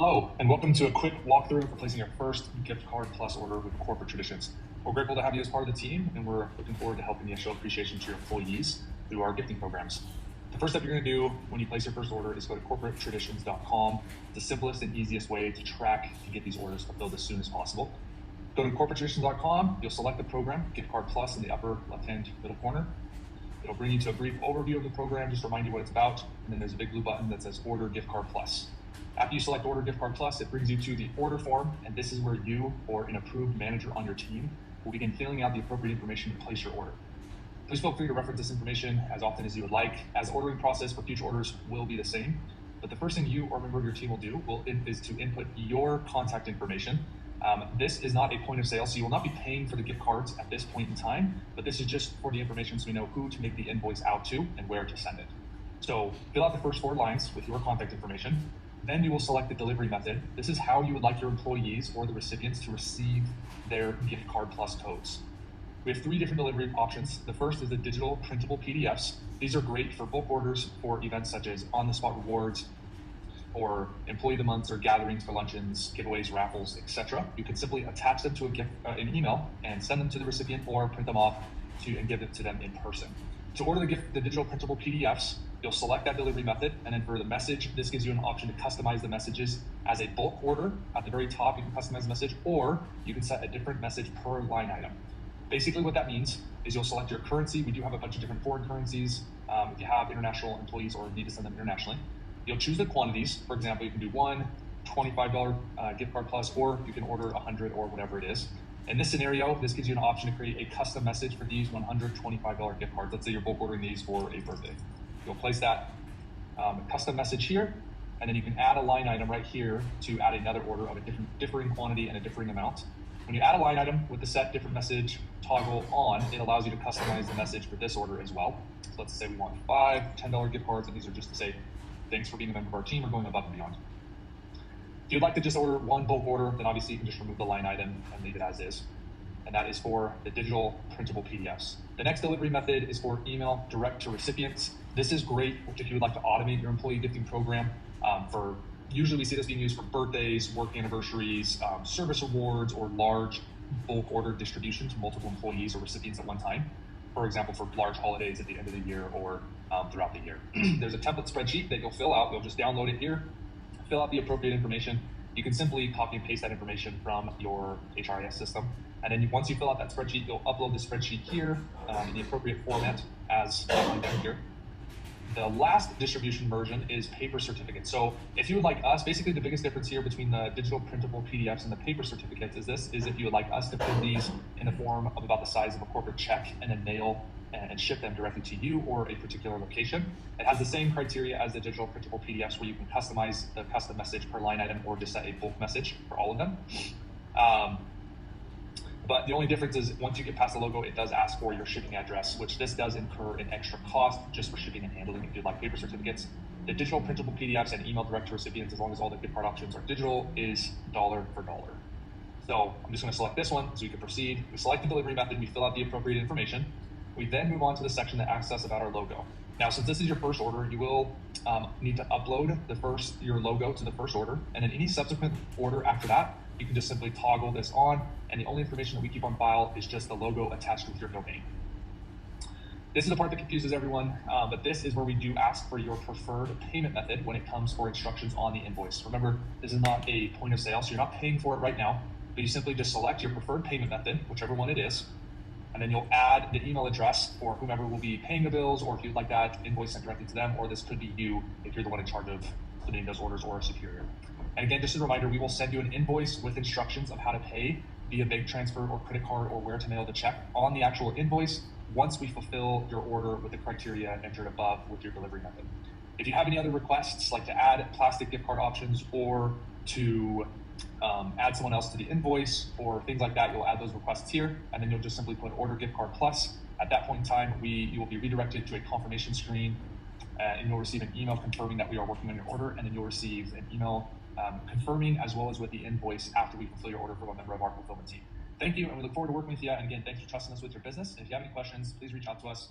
Hello, and welcome to a quick walkthrough for placing your first gift card plus order with Corporate Traditions. We're grateful to have you as part of the team, and we're looking forward to helping you show appreciation to your employees through our gifting programs. The first step you're going to do when you place your first order is go to corporatetraditions.com. It's the simplest and easiest way to track to get these orders fulfilled as soon as possible. Go to corporatetraditions.com. You'll select the program, Gift Card Plus, in the upper left-hand middle corner. It'll bring you to a brief overview of the program, just to remind you what it's about, and then there's a big blue button that says Order Gift Card Plus. After you select Order Gift Card Plus, it brings you to the order form, and this is where you or an approved manager on your team will begin filling out the appropriate information to place your order. Please feel free to reference this information as often as you would like, as the ordering process for future orders will be the same. But the first thing you or a member of your team will do is to input your contact information. This is not a point of sale, so you will not be paying for the gift cards at this point in time, but this is just for the information so we know who to make the invoice out to and where to send it. So fill out the first 4 lines with your contact information. Then you will select the delivery method. This is how you would like your employees or the recipients to receive their gift card plus codes. We have 3 different delivery options. The first is the digital printable PDFs. These are great for bulk orders for events such as on-the-spot rewards or employee of the months or gatherings for luncheons, giveaways, raffles, etc. You can simply attach them to an email and send them to the recipient or print them off and give it to them in person. To order the digital printable PDFs, you'll select that delivery method, and then for the message, this gives you an option to customize the messages as a bulk order. At the very top, you can customize the message, or you can set a different message per line item. Basically what that means is you'll select your currency. We do have a bunch of different foreign currencies if you have international employees or need to send them internationally. You'll choose the quantities. For example, you can do one $25 gift card plus, or you can order 100 or whatever it is. In this scenario, this gives you an option to create a custom message for these $125 gift cards. Let's say you're bulk ordering these for a birthday. You'll place that custom message here, and then you can add a line item right here to add another order of a differing quantity and a differing amount. When you add a line item with the set different message toggle on, it allows you to customize the message for this order as well. So let's say we want 5 $10 gift cards, and these are just to say, thanks for being a member of our team or going above and beyond. If you'd like to just order one bulk order, then obviously you can just remove the line item and leave it as is. And that is for the digital printable PDFs. The next delivery method is for email direct to recipients. This is great if you would like to automate your employee gifting program. Usually we see this being used for birthdays, work anniversaries, service awards, or large bulk order distributions to multiple employees or recipients at one time. For example, for large holidays at the end of the year or throughout the year. There's a template spreadsheet that you'll fill out. You'll just download it here, fill out the appropriate information. You can simply copy and paste that information from your HRIS system. And then once you fill out that spreadsheet, you'll upload the spreadsheet here in the appropriate format as outlined down here. The last distribution version is paper certificates. So if you would like us, basically the biggest difference here between the digital printable PDFs and the paper certificates is if you would like us to print these in the form of about the size of a corporate check and then mail and ship them directly to you or a particular location. It has the same criteria as the digital printable PDFs where you can customize the custom message per line item or just set a bulk message for all of them. But the only difference is once you get past the logo, it does ask for your shipping address, which this does incur an extra cost just for shipping and handling if you'd like paper certificates. The digital printable PDFs and email direct to recipients, as long as all the gift card options are digital, is dollar for dollar. So I'm just going to select this one so we can proceed. We select the delivery method, we fill out the appropriate information. We then move on to the section that asks us about our logo. Now, since this is your first order, you will need to upload your logo to the first order, and then any subsequent order after that, you can just simply toggle this on, and the only information that we keep on file is just the logo attached with your domain. This is the part that confuses everyone, but this is where we do ask for your preferred payment method when it comes for instructions on the invoice. Remember, this is not a point of sale, so you're not paying for it right now, but you simply just select your preferred payment method, whichever one it is, and then you'll add the email address for whomever will be paying the bills, or if you'd like that invoice sent directly to them, or this could be you if you're the one in charge of submitting those orders or a superior. And again, just a reminder, we will send you an invoice with instructions of how to pay via bank transfer or credit card or where to mail the check on the actual invoice once we fulfill your order with the criteria entered above with your delivery method. If you have any other requests, like to add plastic gift card options or to add someone else to the invoice or things like that, you'll add those requests here, and then you'll just simply put order gift card plus. At that point in time, you will be redirected to a confirmation screen, and you'll receive an email confirming that we are working on your order, and then you'll receive an email confirming as well as with the invoice after we fulfill your order from a member of our fulfillment team. Thank you, and we look forward to working with you. And again, thanks for trusting us with your business. If you have any questions, please reach out to us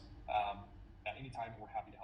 at any time, and we're happy to help.